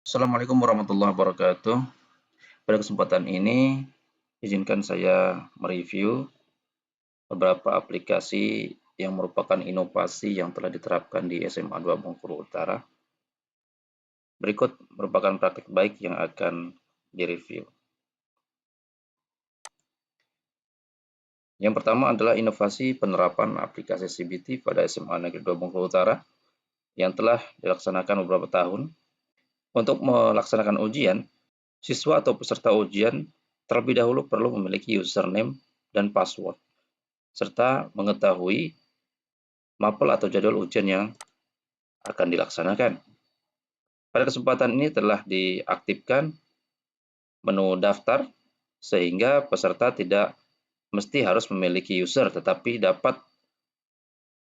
Assalamualaikum warahmatullahi wabarakatuh. Pada kesempatan ini, izinkan saya mereview beberapa aplikasi yang merupakan inovasi yang telah diterapkan di SMA 2 Bengkulu Utara. Berikut merupakan praktik baik yang akan direview. Yang pertama adalah inovasi penerapan aplikasi CBT pada SMA Negeri 2 Bengkulu Utara yang telah dilaksanakan beberapa tahun. Untuk melaksanakan ujian, siswa atau peserta ujian terlebih dahulu perlu memiliki username dan password, serta mengetahui mapel atau jadwal ujian yang akan dilaksanakan. Pada kesempatan ini telah diaktifkan menu daftar, sehingga peserta tidak mesti harus memiliki user, tetapi dapat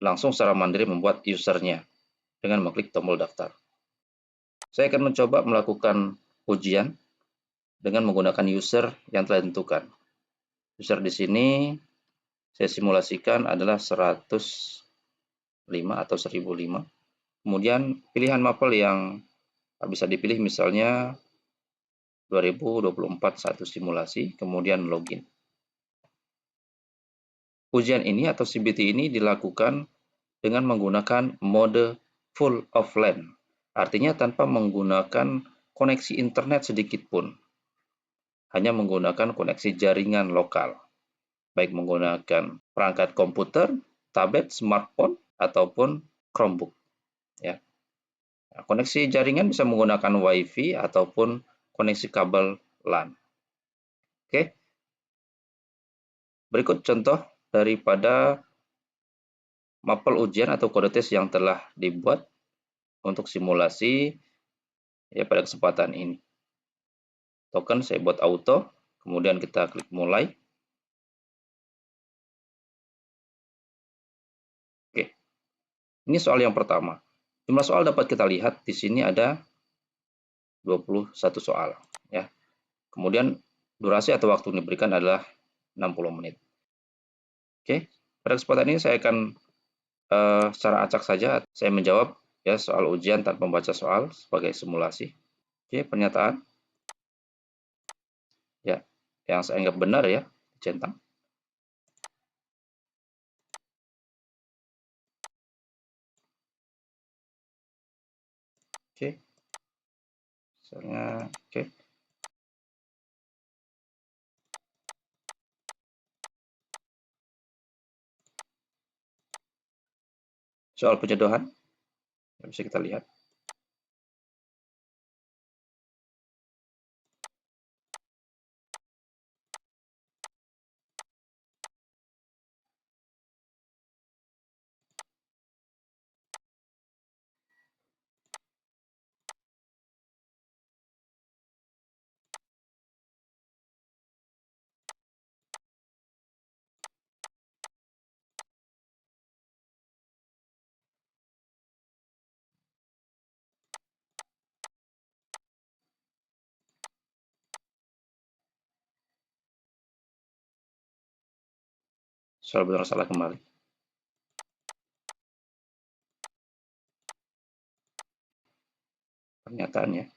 langsung secara mandiri membuat usernya dengan mengklik tombol daftar. Saya akan mencoba melakukan ujian dengan menggunakan user yang telah ditentukan. User di sini saya simulasikan adalah 105 atau 1005. Kemudian pilihan mapel yang bisa dipilih misalnya 2024 satu simulasi, kemudian login. Ujian ini atau CBT ini dilakukan dengan menggunakan mode full offline, artinya tanpa menggunakan koneksi internet sedikit pun, hanya menggunakan koneksi jaringan lokal, baik menggunakan perangkat komputer, tablet, smartphone, ataupun Chromebook. Ya. Nah, koneksi jaringan bisa menggunakan WiFi ataupun koneksi kabel LAN. Oke, berikut contoh daripada mapel ujian atau kode tes yang telah dibuat untuk simulasi ya pada kesempatan ini. Token saya buat auto, kemudian kita klik mulai. Oke, ini soal yang pertama. Jumlah soal dapat kita lihat di sini ada 21 soal ya. Kemudian durasi atau waktu yang diberikan adalah 60 menit. Oke, pada kesempatan ini saya akan secara acak saja saya menjawab ya soal ujian tanpa membaca soal sebagai simulasi. Oke, pernyataan ya yang saya anggap benar ya, centang. Oke, misalnya oke. Soal penjodohan yang bisa kita lihat. Soal benar salah kembali. Pernyataannya.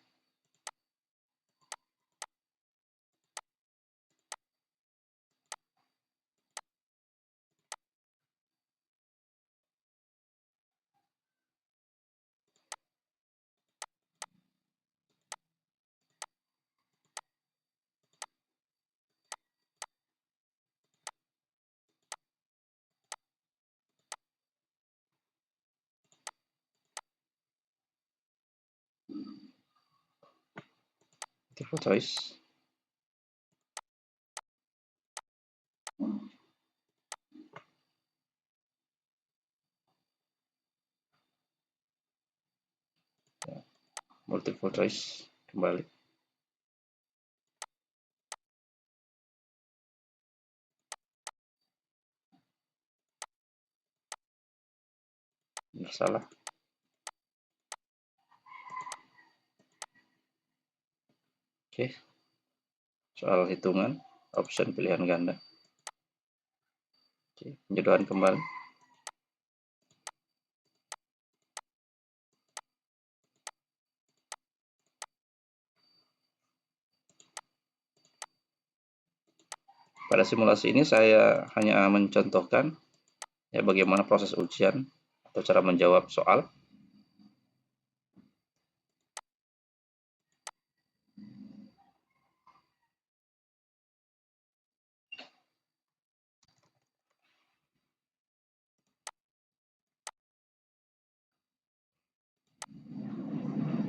Multiple choice. Multiple choice kembali. Benar salah. Oke. Soal hitungan, option pilihan ganda. Oke, penjodohan kembali. Pada simulasi ini saya hanya mencontohkan ya bagaimana proses ujian atau cara menjawab soal.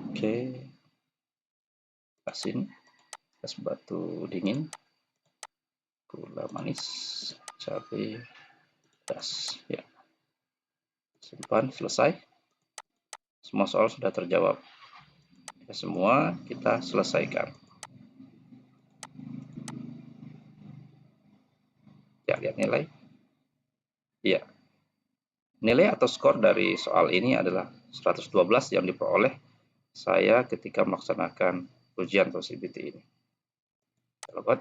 Oke, asin, es batu dingin, gula manis, cabai, gas. Ya, simpan, selesai. Semua soal sudah terjawab. Ya, semua kita selesaikan. Ya, lihat nilai. Iya, nilai atau skor dari soal ini adalah 112 yang diperoleh saya ketika melaksanakan ujian atau CBT ini. Dapat.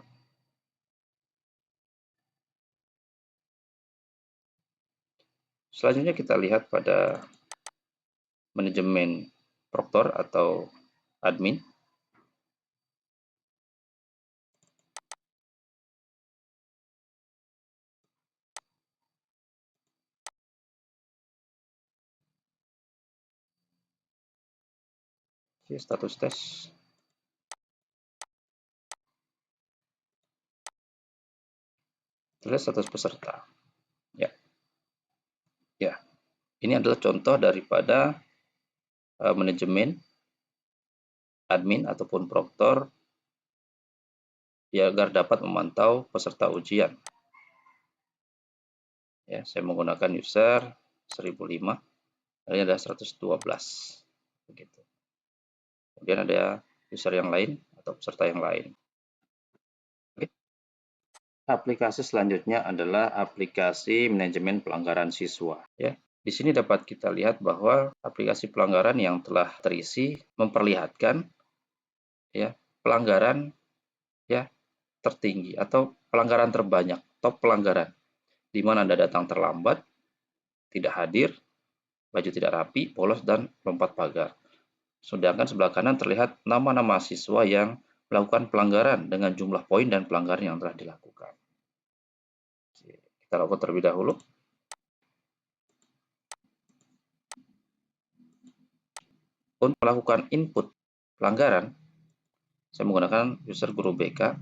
Selanjutnya kita lihat pada manajemen proktor atau admin. Oke, status tes. Terlihat status peserta. Ya, ya. Ini adalah contoh daripada manajemen admin ataupun proktor ya, agar dapat memantau peserta ujian. Ya, saya menggunakan user 1005, ini ada 112. Begitu. Kemudian ada user yang lain atau peserta yang lain. Oke. Aplikasi selanjutnya adalah aplikasi manajemen pelanggaran siswa. Ya, di sini dapat kita lihat bahwa aplikasi pelanggaran yang telah terisi memperlihatkan ya pelanggaran ya tertinggi atau pelanggaran terbanyak, top pelanggaran, di mana Anda datang terlambat, tidak hadir, baju tidak rapi, bolos, dan lompat pagar. Sedangkan sebelah kanan terlihat nama-nama siswa yang melakukan pelanggaran dengan jumlah poin dan pelanggaran yang telah dilakukan. Kita lakukan terlebih dahulu. Untuk melakukan input pelanggaran, saya menggunakan user guru BK.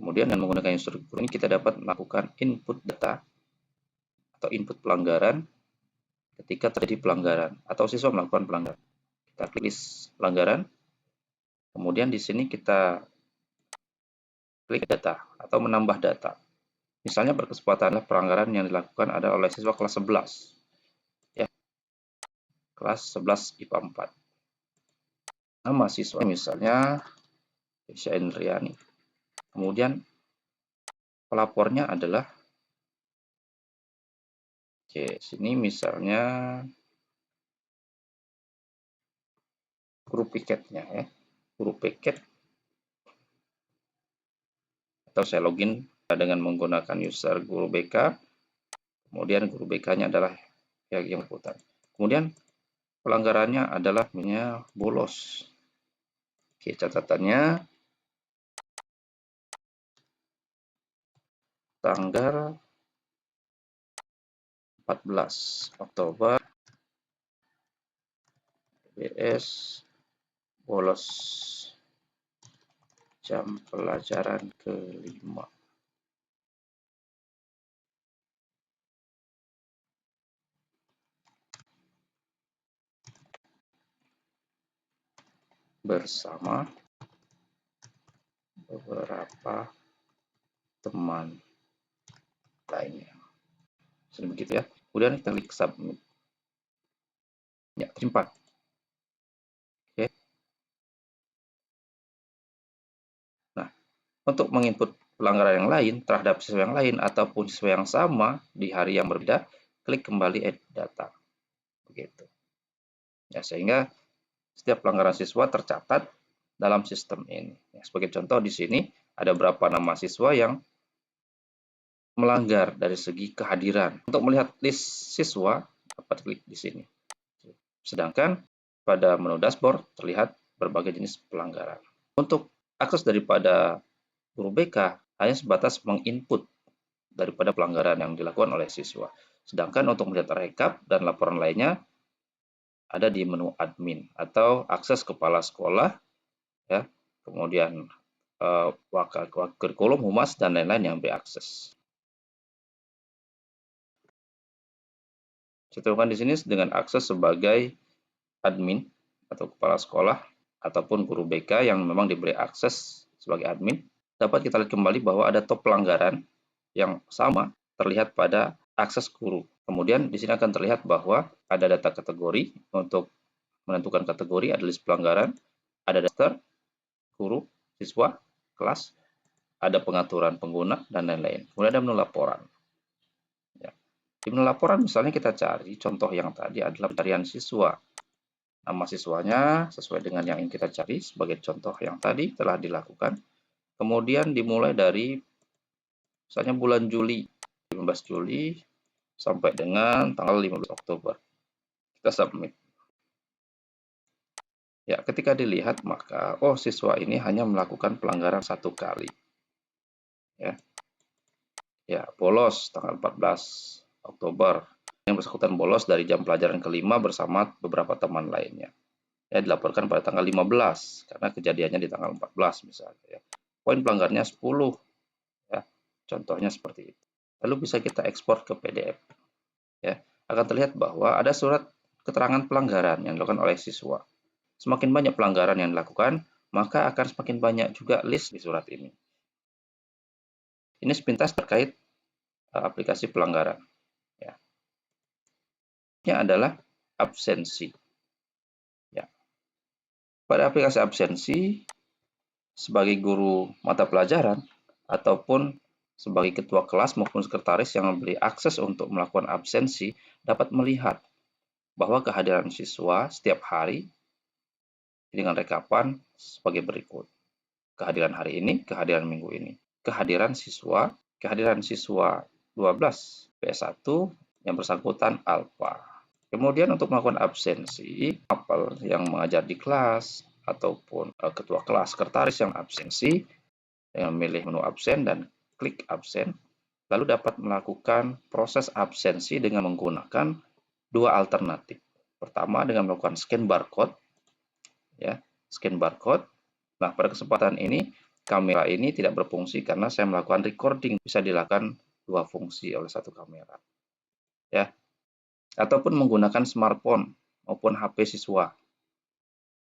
Kemudian dengan menggunakan user guru ini kita dapat melakukan input data atau input pelanggaran ketika terjadi pelanggaran atau siswa melakukan pelanggaran. Kita klik list pelanggaran, kemudian di sini kita klik data atau menambah data. Misalnya berkesempatan pelanggaran yang dilakukan adalah oleh siswa kelas 11. Ya, kelas 11 IPA 4. Nama siswa misalnya Isya Indriani. Kemudian pelapornya adalah sini misalnya guru piketnya ya. Guru piket, atau saya login dengan menggunakan user guru BK. Kemudian guru BK-nya adalah yang bersangkutan. Kemudian pelanggarannya adalah bolos. Oke, catatannya tanggal 14 Oktober BS bolos jam pelajaran ke-5. Bersama beberapa teman lainnya. Seperti begitu ya. Kemudian kita klik submit. Ya, simpan. Oke. Nah, untuk menginput pelanggaran yang lain terhadap siswa yang lain ataupun siswa yang sama di hari yang berbeda, klik kembali edit data. Begitu. Ya, sehingga setiap pelanggaran siswa tercatat dalam sistem ini. Ya, sebagai contoh di sini ada berapa nama siswa yang melanggar dari segi kehadiran. Untuk melihat list siswa, dapat klik di sini. Sedangkan pada menu dashboard terlihat berbagai jenis pelanggaran. Untuk akses daripada guru BK hanya sebatas menginput daripada pelanggaran yang dilakukan oleh siswa. Sedangkan untuk melihat rekap dan laporan lainnya ada di menu admin atau akses kepala sekolah, ya, kemudian wakil kurikulum, humas, dan lain-lain yang diakses. Contohkan di sini dengan akses sebagai admin atau kepala sekolah ataupun guru BK yang memang diberi akses sebagai admin. Dapat kita lihat kembali bahwa ada top pelanggaran yang sama terlihat pada akses guru. Kemudian di sini akan terlihat bahwa ada data kategori. Untuk menentukan kategori ada list pelanggaran, ada daftar guru, siswa, kelas, ada pengaturan pengguna, dan lain-lain. Kemudian ada menu laporan. Ya. Di menu laporan misalnya kita cari, contoh yang tadi adalah pencarian siswa. Nama siswanya sesuai dengan yang ingin kita cari, sebagai contoh yang tadi telah dilakukan. Kemudian dimulai dari misalnya bulan Juli, 15 Juli sampai dengan tanggal 15 Oktober. Kita submit. Ya, ketika dilihat maka siswa ini hanya melakukan pelanggaran 1 kali. Ya, bolos tanggal 14 Oktober. Yang bersangkutan bolos dari jam pelajaran kelima bersama beberapa teman lainnya. Ya, dilaporkan pada tanggal 15 karena kejadiannya di tanggal 14 misalnya. Ya. Poin pelanggarnya 10. Ya, contohnya seperti itu. Lalu bisa kita ekspor ke PDF. Ya, akan terlihat bahwa ada surat keterangan pelanggaran yang dilakukan oleh siswa. Semakin banyak pelanggaran yang dilakukan, maka akan semakin banyak juga list di surat ini. Ini sepintas terkait aplikasi pelanggaran. Ya. Ini adalah absensi. Ya. Pada aplikasi absensi, sebagai guru mata pelajaran ataupun sebagai ketua kelas maupun sekretaris yang memberi akses untuk melakukan absensi dapat melihat bahwa kehadiran siswa setiap hari dengan rekapan sebagai berikut. Kehadiran hari ini, kehadiran minggu ini. Kehadiran siswa 12 PS1 yang bersangkutan alfa. Kemudian untuk melakukan absensi, apel yang mengajar di kelas ataupun ketua kelas sekretaris yang absensi dengan memilih menu absen dan klik absen, lalu dapat melakukan proses absensi dengan menggunakan dua alternatif. Pertama dengan melakukan scan barcode, ya, scan barcode. Nah, pada kesempatan ini kamera ini tidak berfungsi karena saya melakukan recording, bisa dilakukan dua fungsi oleh satu kamera, ya, ataupun menggunakan smartphone maupun HP siswa,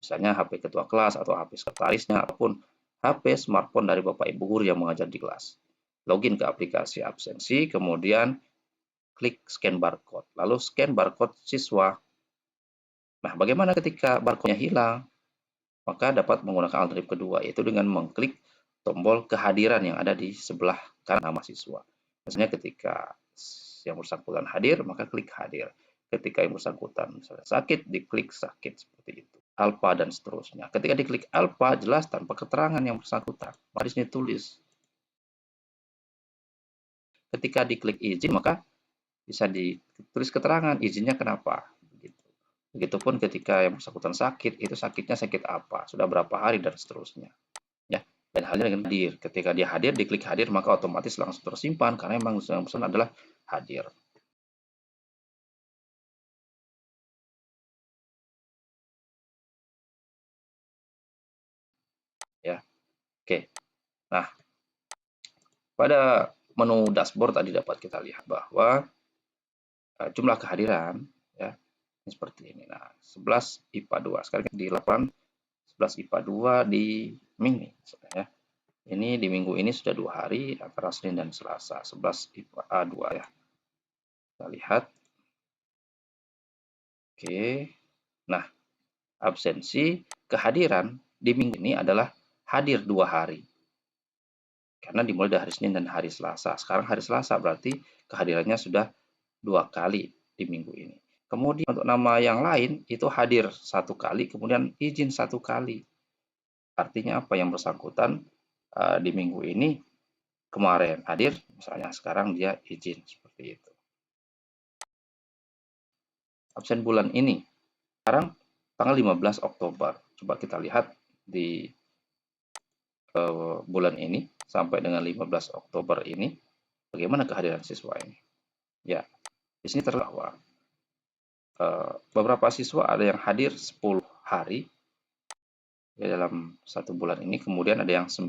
misalnya HP ketua kelas atau HP sekretarisnya ataupun HP smartphone dari Bapak Ibu guru yang mengajar di kelas. Login ke aplikasi absensi, kemudian klik scan barcode, lalu scan barcode siswa. Nah, bagaimana ketika barcode-nya hilang? Maka dapat menggunakan alternatif kedua, yaitu dengan mengklik tombol kehadiran yang ada di sebelah kanan nama siswa. Misalnya ketika yang bersangkutan hadir, maka klik hadir. Ketika yang bersangkutan misalnya sakit, diklik sakit, seperti itu. Alfa dan seterusnya. Ketika diklik alfa, jelas tanpa keterangan yang bersangkutan. Maka di sini tulis. Ketika diklik izin, maka bisa ditulis keterangan izinnya kenapa. Begitupun ketika yang bersangkutan sakit, itu sakitnya sakit apa, sudah berapa hari, dan seterusnya. Ya, dan halnya dengan hadir. Ketika dia hadir, diklik hadir, maka otomatis langsung tersimpan karena memang yang bersangkutan adalah hadir. Ya, oke. Nah, pada menu dashboard tadi dapat kita lihat bahwa jumlah kehadiran, ya, seperti ini. Nah, 11 IPA 2. Sekarang di laporan 11 IPA 2 di minggu, ya. Ini di minggu ini sudah 2 hari antara Senin dan Selasa. 11 IPA 2, ya. Kita lihat. Oke. Nah, absensi kehadiran di minggu ini adalah hadir 2 hari. Karena dimulai dari hari Senin dan hari Selasa. Sekarang hari Selasa berarti kehadirannya sudah 2 kali di minggu ini. Kemudian untuk nama yang lain itu hadir 1 kali, kemudian izin 1 kali. Artinya apa? Yang bersangkutan di minggu ini kemarin hadir, misalnya sekarang dia izin, seperti itu. Absen bulan ini, sekarang tanggal 15 Oktober. Coba kita lihat di bulan ini sampai dengan 15 Oktober ini, bagaimana kehadiran siswa ini. Ya, di sini terlihat bahwa beberapa siswa ada yang hadir 10 hari ya, dalam satu bulan ini, kemudian ada yang 9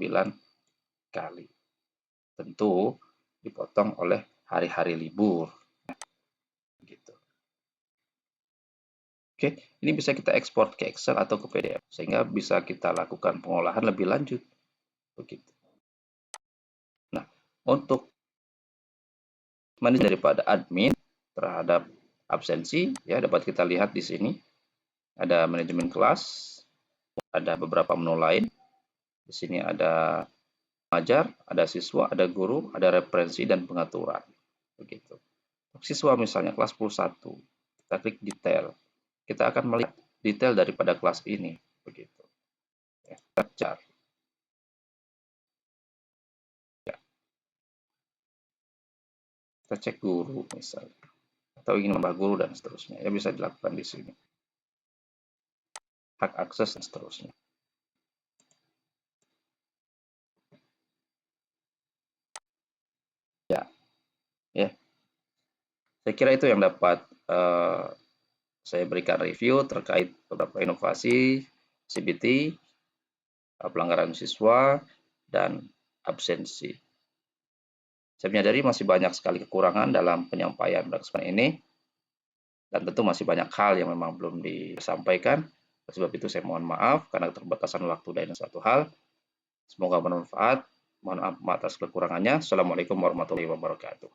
kali. Tentu dipotong oleh hari-hari libur. Gitu. Oke, ini bisa kita ekspor ke Excel atau ke PDF, sehingga bisa kita lakukan pengolahan lebih lanjut. Begitu. Nah, untuk manajemen daripada admin terhadap absensi, ya dapat kita lihat di sini. Ada manajemen kelas, ada beberapa menu lain. Di sini ada pengajar, ada siswa, ada guru, ada referensi dan pengaturan. Begitu. Untuk siswa misalnya kelas 11, kita klik detail. Kita akan melihat detail daripada kelas ini. Begitu. Ya, kita ya, kita cek guru misalnya, atau ingin menambah guru dan seterusnya. Ya bisa dilakukan di sini. Hak akses dan seterusnya. Ya, saya kira itu yang dapat saya berikan review terkait beberapa inovasi CBT, pelanggaran siswa, dan absensi. Saya menyadari masih banyak sekali kekurangan dalam penyampaian kesempatan ini, dan tentu masih banyak hal yang memang belum disampaikan. Oleh sebab itu saya mohon maaf karena keterbatasan waktu dan satu hal. Semoga bermanfaat. Mohon maaf atas kekurangannya. Assalamualaikum warahmatullahi wabarakatuh.